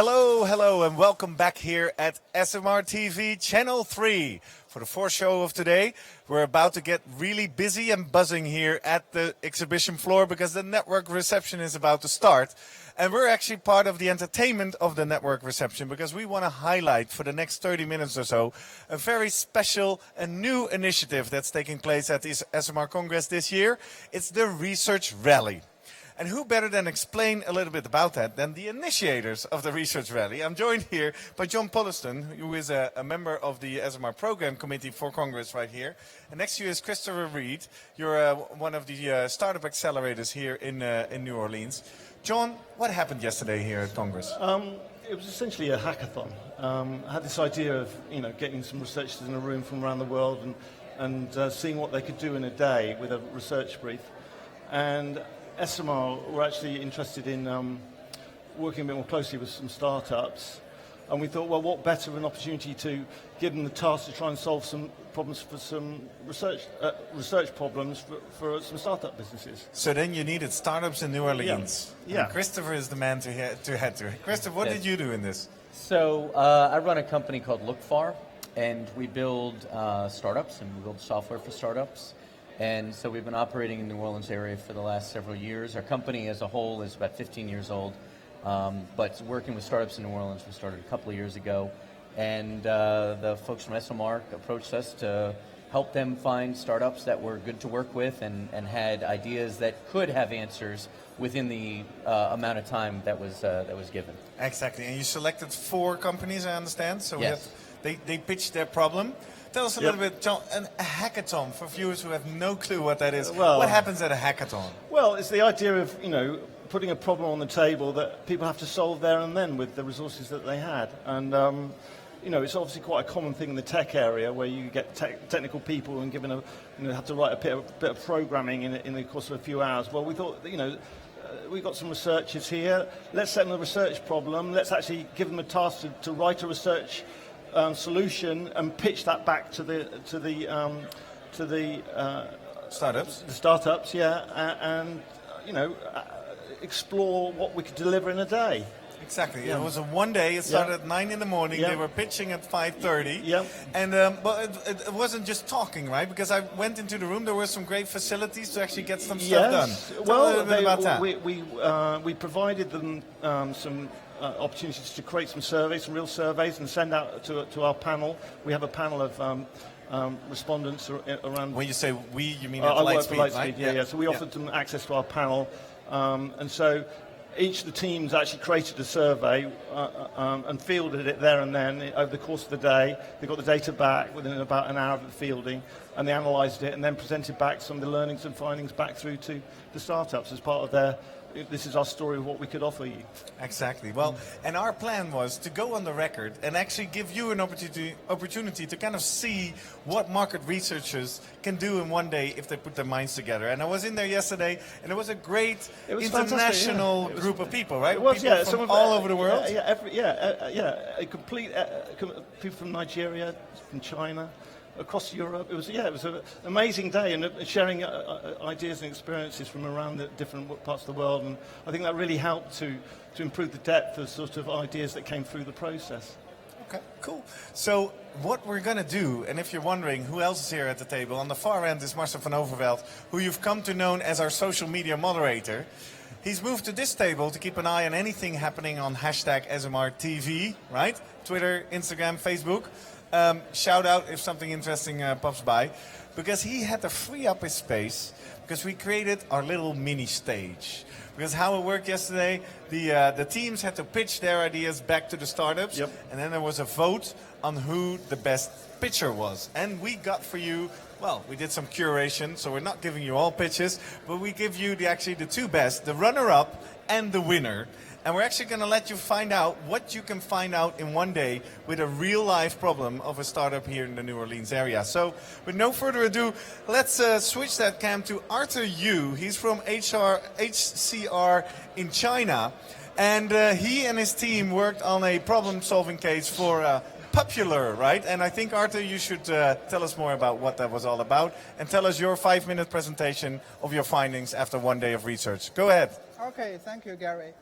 Hello, hello, and welcome back here at ESOMAR TV Channel 3 for the fourth show of today. We're about to get really busy and buzzing here at the exhibition floor because the network reception is about to start. And we're actually part of the entertainment of the network reception because we want to highlight for the next 30 minutes or so a very special and new initiative that's taking place at the ESOMAR Congress this year. It's the Research Rally. And who better than explain a little bit about that than the initiators of the Research Rally? I'm joined here by John Polliston, who is a member of the ESOMAR Program Committee for Congress right here. And next to you is Christopher Reed. You're one of the startup accelerators here in New Orleans. John, what happened yesterday here at Congress? It was essentially a hackathon. I had this idea of getting some researchers in a room from around the world and seeing what they could do in a day with a research brief. And ESOMAR were actually interested in working a bit more closely with some startups, and we thought, well, what better an opportunity to give them the task to try and solve some problems for some research problems for some startup businesses. So then you needed startups in New Orleans. Yeah. And Christopher is the man to head to. Christopher, what did you do in this? So I run a company called LookFar, and we build startups, and we build software for startups. And so we've been operating in the New Orleans area for the last several years. Our company as a whole is about 15 years old, but working with startups in New Orleans, we started a couple of years ago. And the folks from ESOMAR approached us to help them find startups that were good to work with and had ideas that could have answers within the amount of time that was given. Exactly, and you selected 4 companies, I understand. So yes. they pitched their problem. Tell us a little bit, John, a hackathon for viewers who have no clue what that is. Well, what happens at a hackathon? Well, it's the idea of, putting a problem on the table that people have to solve there and then with the resources that they had. And, it's obviously quite a common thing in the tech area where you get technical people and given have to write a bit of programming in the course of a few hours. Well, we thought, we've got some researchers here. Let's set them a research problem. Let's actually give them a task to write a research solution and pitch that back to the startups. The startups, and explore what we could deliver in a day. Exactly. Yeah. It was a one day. It started at 9 in the morning. Yeah. They were pitching at 5:30. Yeah. And but it wasn't just talking, right? Because I went into the room. There were some great facilities to actually get some stuff done. Tell a little bit about that. We provided them some opportunities to create some surveys, some real surveys, and send out to our panel. We have a panel of respondents around. When you say we, you mean at Lightspeed, right? Yeah. So we offered them access to our panel, and so each of the teams actually created a survey and fielded it there and then over the course of the day. They got the data back within about an hour of the fielding, and they analysed it and then presented back some of the learnings and findings back through to the startups as part of their. This is our story of what we could offer you. Exactly. Well, and our plan was to go on the record and actually give you an opportunity to kind of see what market researchers can do in one day if they put their minds together. And I was in there yesterday, and it was a great international group of people, right? It was, people from all over the world. A complete people from Nigeria, from China. Across Europe, it was an amazing day, and sharing ideas and experiences from around the different parts of the world, and I think that really helped to improve the depth of sort of ideas that came through the process. Okay, cool. So what we're going to do, and if you're wondering who else is here at the table, on the far end is Marcel van Overveld, who you've come to know as our social media moderator. He's moved to this table to keep an eye on anything happening on #ESOMARTV, right? Twitter, Instagram, Facebook. Shout out if something interesting pops by, because he had to free up his space because we created our little mini stage. Because how it worked yesterday, the teams had to pitch their ideas back to the startups, and then there was a vote on who the best pitcher was. And we got for you, well, we did some curation, so we're not giving you all pitches, but we give you actually the 2 best, the runner-up and the winner. And we're actually going to let you find out what you can find out in one day with a real-life problem of a startup here in the New Orleans area. So, with no further ado, let's switch that cam to Arthur Yu. He's from HCR in China. And he and his team worked on a problem-solving case for Popular, right? And I think, Arthur, you should tell us more about what that was all about and tell us your 5-minute presentation of your findings after one day of research. Go ahead. Okay, thank you, Gary.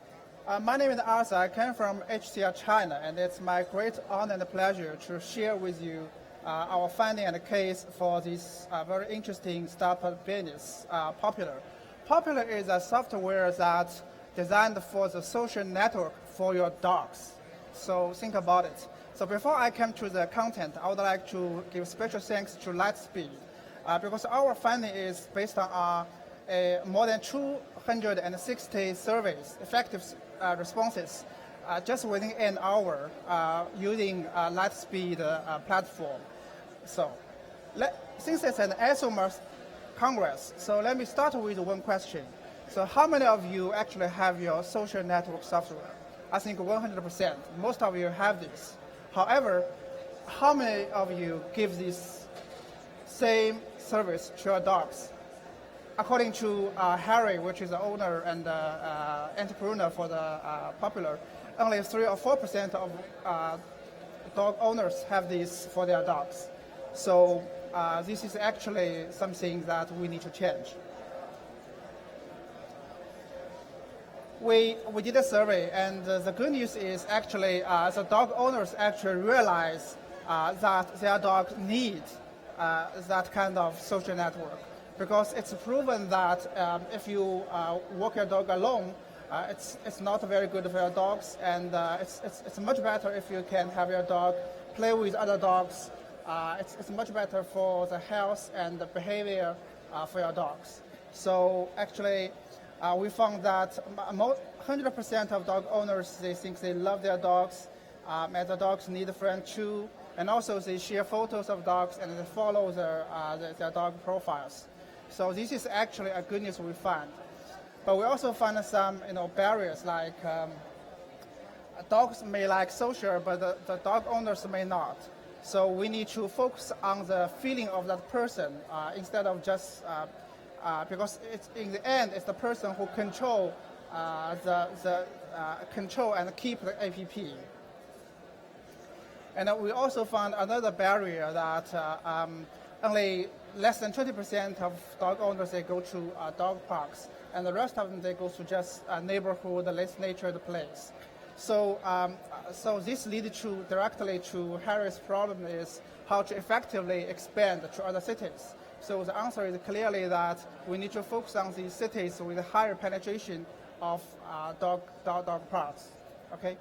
My name is Arthur. I came from HCR China, and it's my great honor and pleasure to share with you our finding and case for this very interesting startup business, Popular. Popular is a software that's designed for the social network for your dogs. So think about it. So before I come to the content, I would like to give special thanks to Lightspeed, because our finding is based on more than 260 surveys, effective responses, just within an hour using Lightspeed platform. So since it's an ESOMAR Congress, so let me start with one question. So how many of you actually have your social network software? I think 100%. Most of you have this. However, how many of you give this same service to your dogs? According to Harry, which is the owner and entrepreneur for the Popular, only 3 or 4% of dog owners have this for their dogs. So this is actually something that we need to change. We did a survey, and the good news is actually the dog owners actually realize that their dogs need that kind of social network, because it's proven that if you walk your dog alone, it's not very good for your dogs, and it's much better if you can have your dog play with other dogs. It's much better for the health and the behavior for your dogs. So actually, we found that 100% of dog owners, they think they love their dogs, and the dogs need a friend too, and also they share photos of dogs and they follow their dog profiles. So this is actually a good news we find. But we also find some barriers, like dogs may like social, but the dog owners may not. So we need to focus on the feeling of that person instead of just because in the end, it's the person who control control and keep the app. And we also found another barrier that only less than 20% of dog owners, they go to dog parks, and the rest of them, they go to just a neighborhood, less natured place. So, so this leads directly to Harry's problem is how to effectively expand to other cities. So the answer is clearly that we need to focus on these cities with a higher penetration of dog parks. Okay.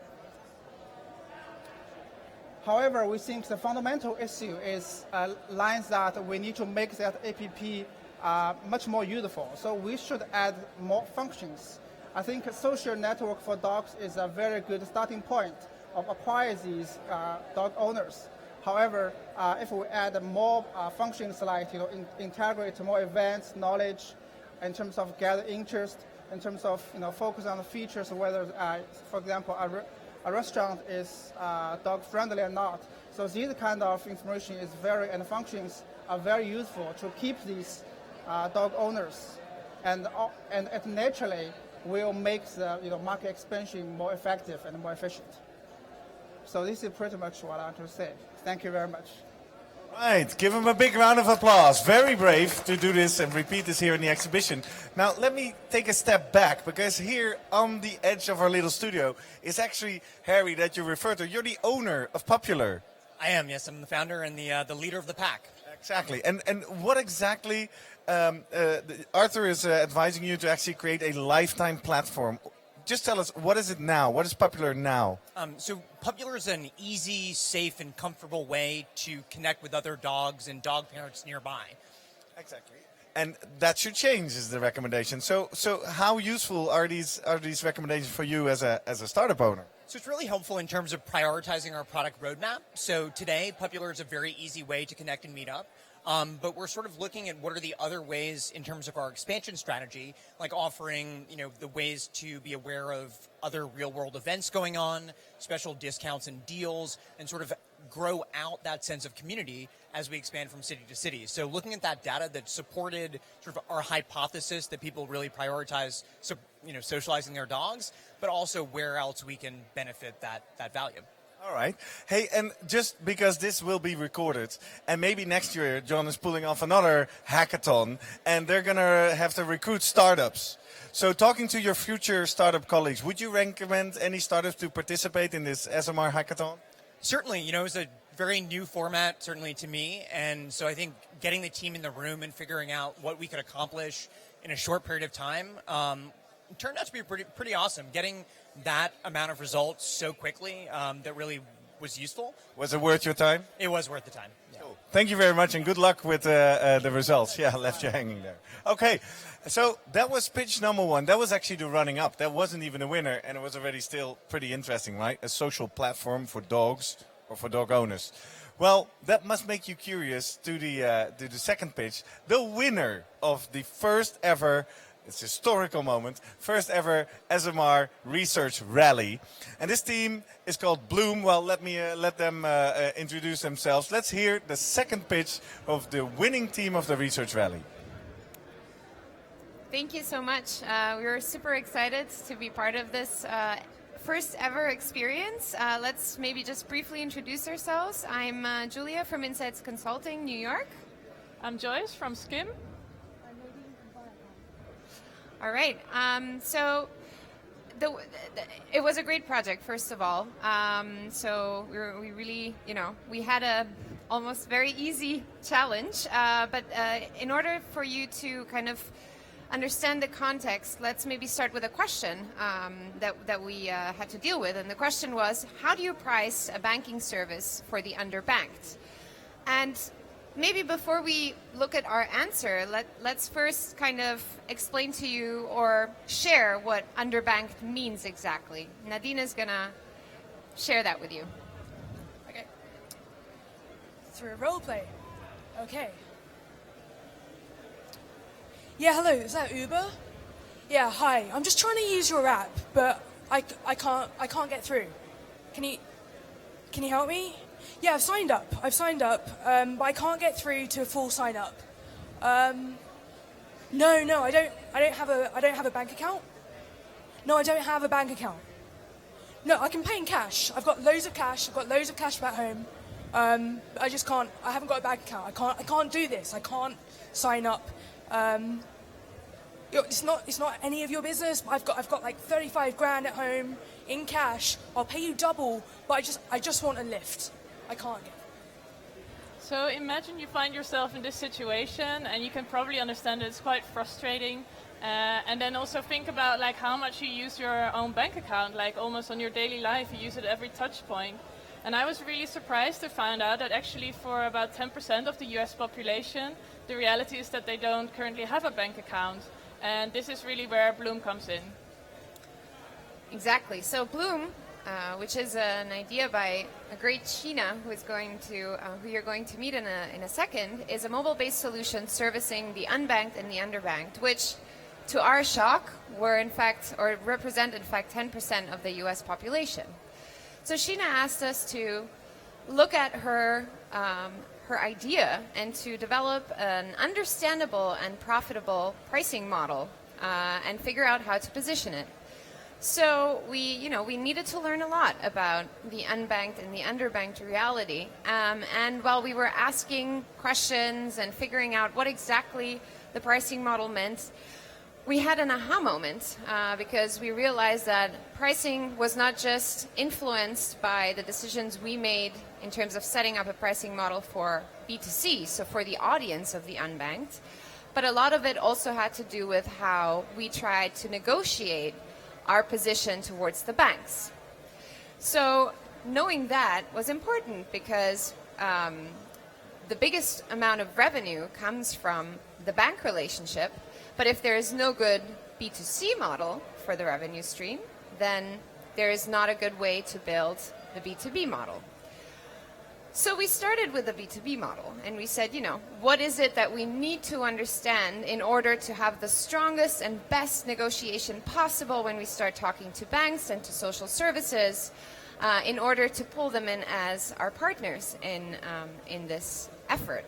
However, we think the fundamental issue is lines that we need to make that app much more useful. So we should add more functions. I think a social network for dogs is a very good starting point of acquiring these dog owners. However, if we add more functions like integrate more events, knowledge, in terms of gather interest, in terms of focus on the features, whether, for example, a restaurant is dog friendly or not. So these kind of information is and functions are very useful to keep these dog owners, and it naturally will make the market expansion more effective and more efficient. So this is pretty much what I want to say. Thank you very much. Right, give him a big round of applause. Very brave to do this and repeat this here in the exhibition. Now, let me take a step back, because here on the edge of our little studio is actually Harry that you referred to. You're the owner of Popular. I am, yes. I'm the founder and the leader of the pack. Exactly. And what exactly, Arthur is advising you to actually create a lifetime platform. Just tell us, what is it now? What is Popular now? So Popular is an easy, safe, and comfortable way to connect with other dogs and dog parents nearby. Exactly. And that should change is the recommendation. So how useful are these recommendations for you as a startup owner? So it's really helpful in terms of prioritizing our product roadmap. So today, Popular is a very easy way to connect and meet up. But we're sort of looking at what are the other ways in terms of our expansion strategy, like offering, the ways to be aware of other real-world events going on, special discounts and deals, and sort of grow out that sense of community as we expand from city to city. So looking at that data that supported sort of our hypothesis that people really prioritize, socializing their dogs, but also where else we can benefit that value. All right. Hey, and just because this will be recorded, and maybe next year John is pulling off another hackathon, and they're going to have to recruit startups. So talking to your future startup colleagues, would you recommend any startups to participate in this ESOMAR hackathon? Certainly, it's a very new format, certainly to me, and so I think getting the team in the room and figuring out what we could accomplish in a short period of time turned out to be pretty awesome. Getting that amount of results so quickly that really was useful. Was it worth your time? It was worth the time. Yeah. Cool. Thank you very much, and good luck with the results. Yeah, left you hanging there. Okay, so that was pitch number one. That was actually the running up. That wasn't even a winner, and it was already still pretty interesting, right? A social platform for dogs or for dog owners. Well, that must make you curious to the second pitch. The winner of the first ever, it's a historical moment, first ever ESOMAR research rally. And this team is called Bloom. Well, let them introduce themselves. Let's hear the second pitch of the winning team of the research rally. Thank you so much. We're super excited to be part of this first ever experience. Let's maybe just briefly introduce ourselves. I'm Julia from Insights Consulting, New York. I'm Joyce from Skim. All right. So it was a great project, first of all. So we really, we had a almost very easy challenge. But in order for you to kind of understand the context, let's maybe start with a question that we had to deal with. And the question was, how do you price a banking service for the underbanked? And maybe before we look at our answer, let's first kind of explain to you or share what underbanked means exactly. Nadine is going to share that with you. Okay. Through a role play. Okay. Yeah, hello, is that Uber? Yeah, hi. I'm just trying to use your app, but I can't get through. Can you help me? Yeah, I've signed up, but I can't get through to a full sign up. No, I don't have a bank account. No, I don't have a bank account. No, I can pay in cash. I've got loads of cash. I've got loads of cash back home. I just can't. I haven't got a bank account. I can't do this. I can't sign up. It's not any of your business. I've got like 35 grand at home in cash. I'll pay you double, but I just want a lift. I can't get. So imagine you find yourself in this situation, and you can probably understand that it's quite frustrating. And then also think about like how much you use your own bank account, like almost on your daily life. You use it at every touch point. And I was really surprised to find out that actually for about 10% of the US population, the reality is that they don't currently have a bank account. And this is really where Bloom comes in. Exactly. So Bloom, which is an idea by a great Sheena who you're going to meet in a second, is a mobile-based solution servicing the unbanked and the underbanked, which, to our shock, represent in fact 10% of the U.S. population. So Sheena asked us to look at her idea and to develop an understandable and profitable pricing model and figure out how to position it. So we needed to learn a lot about the unbanked and the underbanked reality. And while we were asking questions and figuring out what exactly the pricing model meant, we had an aha moment because we realized that pricing was not just influenced by the decisions we made in terms of setting up a pricing model for B2C, so for the audience of the unbanked, but a lot of it also had to do with how we tried to negotiate our position towards the banks. So knowing that was important because the biggest amount of revenue comes from the bank relationship. But if there is no good B2C model for the revenue stream, then there is not a good way to build the B2B model. So we started with the B2B model, and we said, what is it that we need to understand in order to have the strongest and best negotiation possible when we start talking to banks and to social services in order to pull them in as our partners in this effort.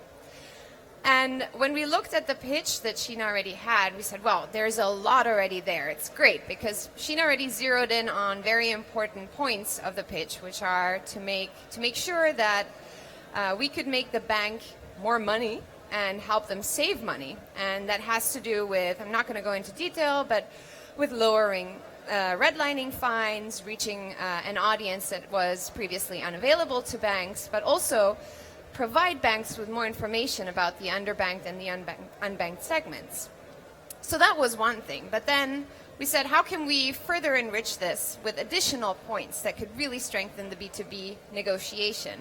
And when we looked at the pitch that Sheena already had, we said, well, there's a lot already there. It's great because Sheena already zeroed in on very important points of the pitch, which are to make sure that we could make the bank more money and help them save money. And that has to do with, I'm not going to go into detail, but with lowering redlining fines, reaching an audience that was previously unavailable to banks, but also provide banks with more information about the underbanked and the unbanked segments. So that was one thing. But then we said, how can we further enrich this with additional points that could really strengthen the B2B negotiation?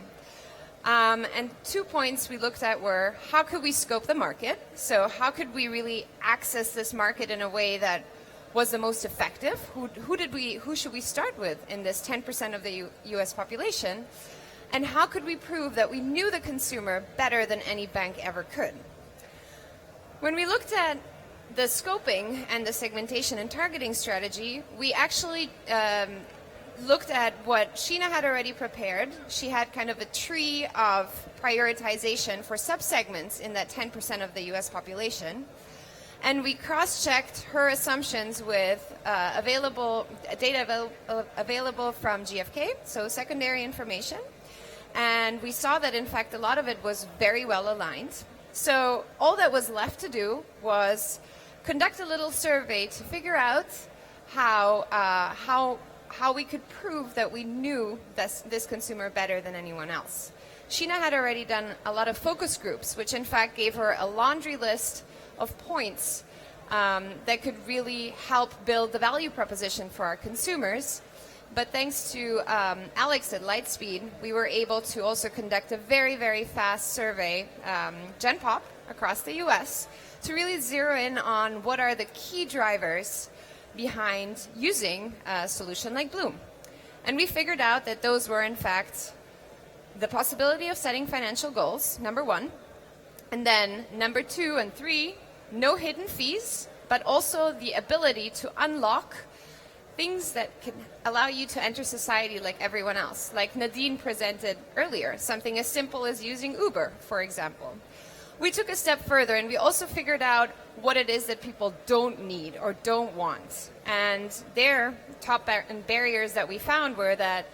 And 2 points we looked at were, how could we scope the market? So how could we really access this market in a way that was the most effective? Who should we start with in this 10% of the US population? And how could we prove that we knew the consumer better than any bank ever could? When we looked at the scoping and the segmentation and targeting strategy, we actually looked at what Sheena had already prepared. She had kind of a tree of prioritization for subsegments in that 10% of the US population. And we cross-checked her assumptions with data available from GfK, so secondary information. And we saw that, in fact, a lot of it was very well aligned. So all that was left to do was conduct a little survey to figure out how we could prove that we knew this consumer better than anyone else. Sheena had already done a lot of focus groups, which in fact gave her a laundry list of points that could really help build the value proposition for our consumers. But thanks to Alex at Lightspeed, we were able to also conduct a very, very fast survey, Gen Pop, across the US, to really zero in on what are the key drivers behind using a solution like Bloom. And we figured out that those were, in fact, the possibility of setting financial goals, number one, and then number 2 and 3, no hidden fees, but also the ability to unlock things that can allow you to enter society like everyone else, like Nadine presented earlier, something as simple as using Uber, for example. We took a step further and we also figured out what it is that people don't need or don't want. And their top barriers that we found were that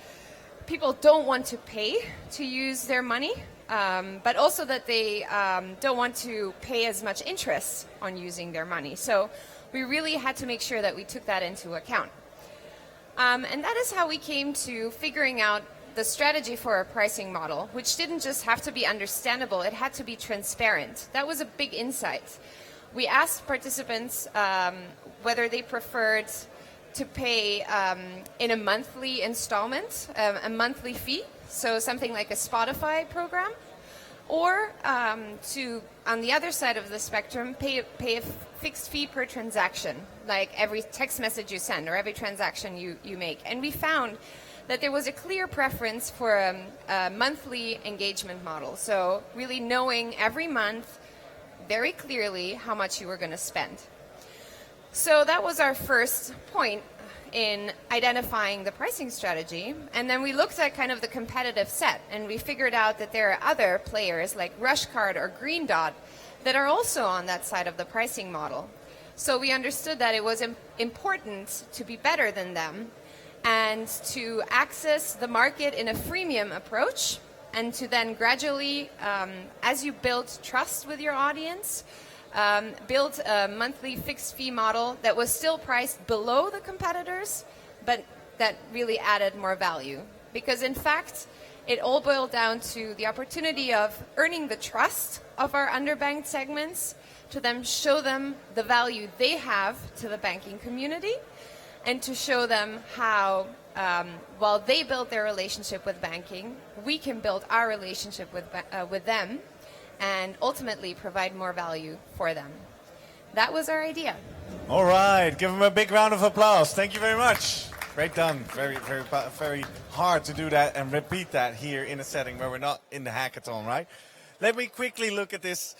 people don't want to pay to use their money, but also that they don't want to pay as much interest on using their money. So we really had to make sure that we took that into account. And that is how we came to figuring out the strategy for our pricing model, which didn't just have to be understandable, it had to be transparent. That was a big insight. We asked participants whether they preferred to pay in a monthly installment, a monthly fee, so something like a Spotify program, or to, on the other side of the spectrum, pay a fixed fee per transaction, like every text message you send or every transaction you make. And we found that there was a clear preference for a monthly engagement model, so really knowing every month very clearly how much you were going to spend. So that was our first point in identifying the pricing strategy. And then we looked at kind of the competitive set, and we figured out that there are other players like Rushcard or Green Dot that are also on that side of the pricing model. So we understood that it was important to be better than them and to access the market in a freemium approach, and to then gradually, as you build trust with your audience, build a monthly fixed fee model that was still priced below the competitors, but that really added more value. Because in fact, it all boiled down to the opportunity of earning the trust of our underbanked segments, to then show them the value they have to the banking community, and to show them how, while they build their relationship with banking, we can build our relationship with them, and ultimately provide more value for them. That was our idea. All right, give them a big round of applause. Thank you very much. Great done. Very, very, very hard to do that and repeat that here in a setting where we're not in the hackathon, right? Let me quickly look at this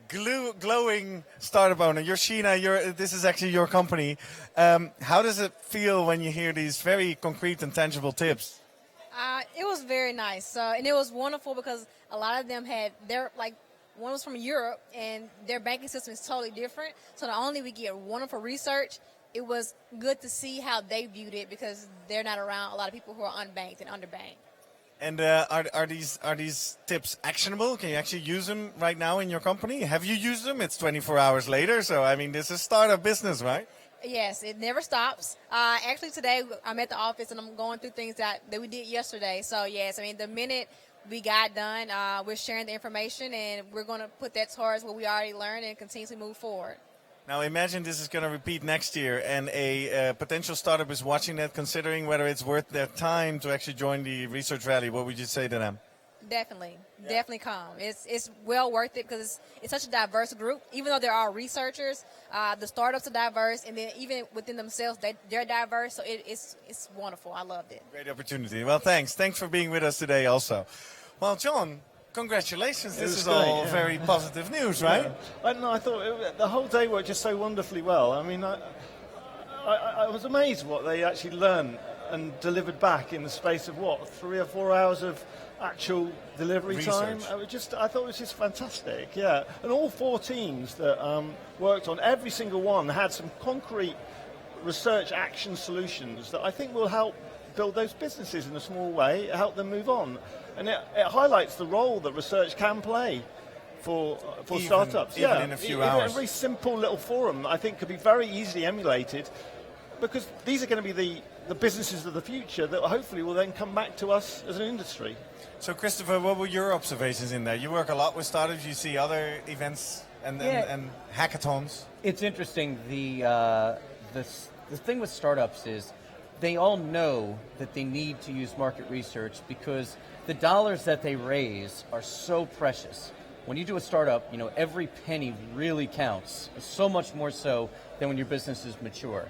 glowing startup owner. You're Sheena, this is actually your company. How does it feel when you hear these very concrete and tangible tips? It was very nice, and it was wonderful because a lot of them had one was from Europe, and their banking system is totally different. So not only we get wonderful research, it was good to see how they viewed it because they're not around a lot of people who are unbanked and underbanked. And are these tips actionable? Can you actually use them right now in your company? Have you used them? It's 24 hours later, so I mean, this is startup business, right? Yes, it never stops. Actually, today I'm at the office and I'm going through things that we did yesterday. So yes, I mean, the minute we got done, we're sharing the information and we're going to put that towards what we already learned and continuously move forward. Now imagine this is going to repeat next year and a potential startup is watching that, considering whether it's worth their time to actually join the research rally. What would you say to them? Definitely come. It's well worth it because it's such a diverse group. Even though there are researchers, the startups are diverse, and then even within themselves, they're diverse. So it's wonderful. I loved it. Great opportunity. Well, thanks for being with us today also. Well, John, congratulations. This is great, all very positive news, right? Yeah. I don't know, I thought the whole day worked just so wonderfully well. I mean, I was amazed what they actually learned and delivered back in the space of, 3 or 4 hours of actual delivery research time. I thought it was just fantastic, yeah. And all 4 teams that worked on, every single one had some concrete research action solutions that I think will help build those businesses in a small way, help them move on. And it highlights the role that research can play for startups. Even in a few hours. A very simple little forum, I think, could be very easily emulated, because these are going to be the businesses of the future that hopefully will then come back to us as an industry. So, Christopher, what were your observations in there? You work a lot with startups. You see other events and hackathons. It's interesting. The thing with startups is they all know that they need to use market research because the dollars that they raise are so precious. When you do a startup, every penny really counts, so much more so than when your business is mature.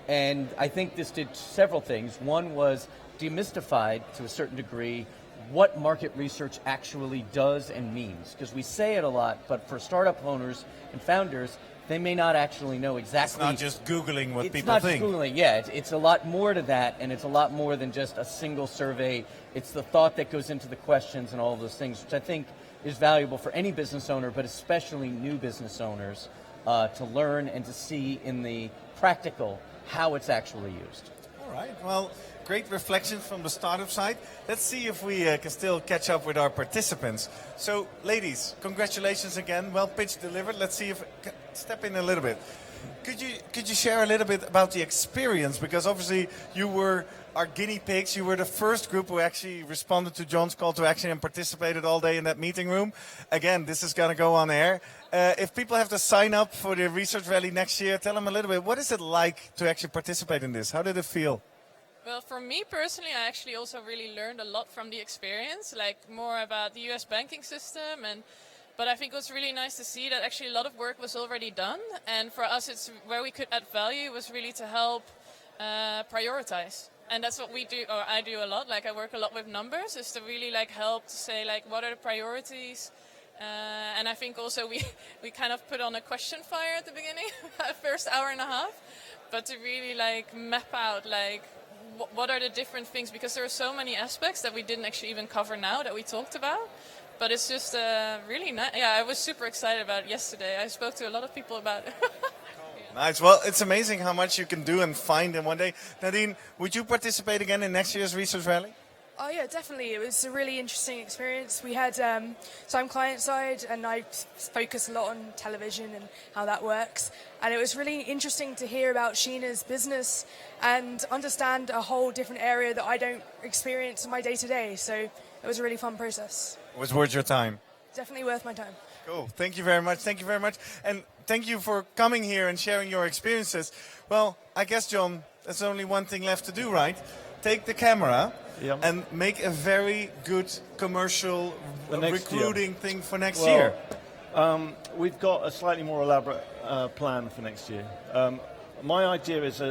And I think this did several things. One was demystified to a certain degree what market research actually does and means, because we say it a lot, but for startup owners and founders, they may not actually know exactly. It's not just Googling what people think. It's not Googling, yeah. It's a lot more to that, and it's a lot more than just a single survey. It's the thought that goes into the questions and all of those things, which I think is valuable for any business owner, but especially new business owners, to learn and to see in the practical how it's actually used. All right. Well, great reflections from the startup side. Let's see if we can still catch up with our participants. So, ladies, congratulations again. Well pitched, delivered. Let's see if step in a little bit. Could you share a little bit about the experience? Because obviously you were our guinea pigs. You were the first group who actually responded to John's call to action and participated all day in that meeting room. Again, this is going to go on air. If people have to sign up for the research rally next year, tell them a little bit. What is it like to actually participate in this? How did it feel? Well, for me personally, I actually also really learned a lot from the experience, like more about the US banking system. But I think it was really nice to see that actually a lot of work was already done. And for us, it's where we could add value was really to help prioritize. And that's what we do, or I do a lot. Like I work a lot with numbers, is to really help to say what are the priorities. And I think also we kind of put on a question fire at the beginning, first hour and a half, but to really map out what are the different things, because there are so many aspects that we didn't actually even cover now that we talked about. But it's just really nice. Yeah, I was super excited about it yesterday. I spoke to a lot of people about it. Nice. Well, it's amazing how much you can do and find in one day. Nadine, would you participate again in next year's research rally? Oh yeah, definitely. It was a really interesting experience. We had, so I'm client side and I focus a lot on television and how that works. And it was really interesting to hear about Sheena's business and understand a whole different area that I don't experience in my day-to-day. So it was a really fun process. It was worth your time. Definitely worth my time. Cool. Thank you very much. Thank you very much. And thank you for coming here and sharing your experiences. Well, I guess, John, there's only one thing left to do, right? Take the camera and make a very good commercial recruiting thing for next year. We've got a slightly more elaborate plan for next year. My idea is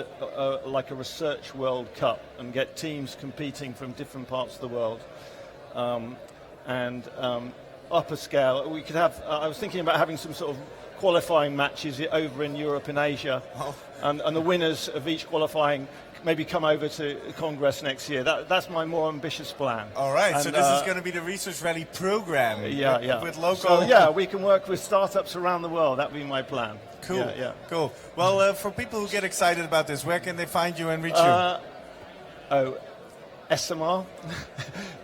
like a research World Cup and get teams competing from different parts of the world. And upper scale, we could have, I was thinking about having some sort of qualifying matches over in Europe and Asia, and the winners of each qualifying maybe come over to Congress next year. That's my more ambitious plan. All right, and, so this is going to be the Research Rally program. Yeah. With local. So, yeah, we can work with startups around the world. That'd be my plan. Cool. Yeah. Cool. Well, for people who get excited about this, where can they find you and reach you? ESOMAR,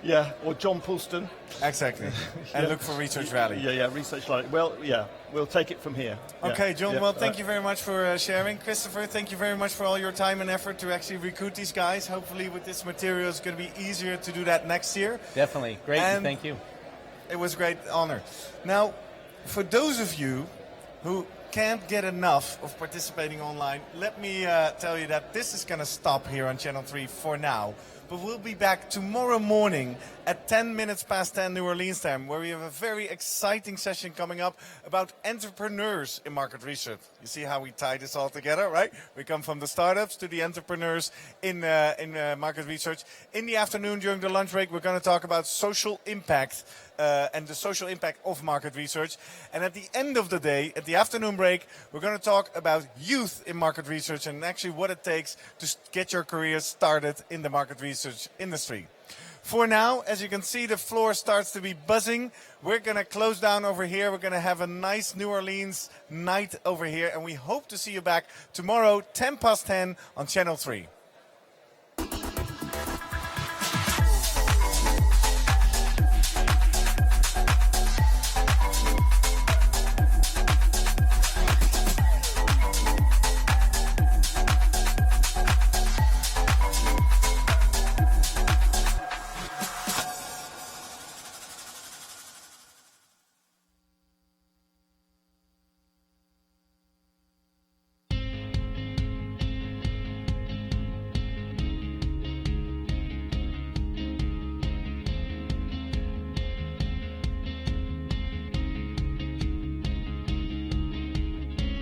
yeah, or John Poulston. Exactly. And look for Research Rally. Yeah, Research Rally. Well, yeah, we'll take it from here. Okay, John, well, thank you very much for sharing. Christopher, thank you very much for all your time and effort to actually recruit these guys. Hopefully with this material, it's going to be easier to do that next year. Definitely. Great, and thank you. It was a great honor. Now, for those of you who can't get enough of participating online, let me tell you that this is going to stop here on Channel 3 for now. But we'll be back tomorrow morning at 10 minutes past 10 New Orleans time, where we have a very exciting session coming up about entrepreneurs in market research. You see how we tie this all together, right? We come from the startups to the entrepreneurs in market research. In the afternoon, during the lunch break, we're going to talk about social impact and the social impact of market research. And at the end of the day, at the afternoon break, we're going to talk about youth in market research and actually what it takes to get your career started in the market research industry. For now, as you can see, the floor starts to be buzzing. We're going to close down over here. We're going to have a nice New Orleans night over here. And we hope to see you back tomorrow, 10 past 10 on Channel 3.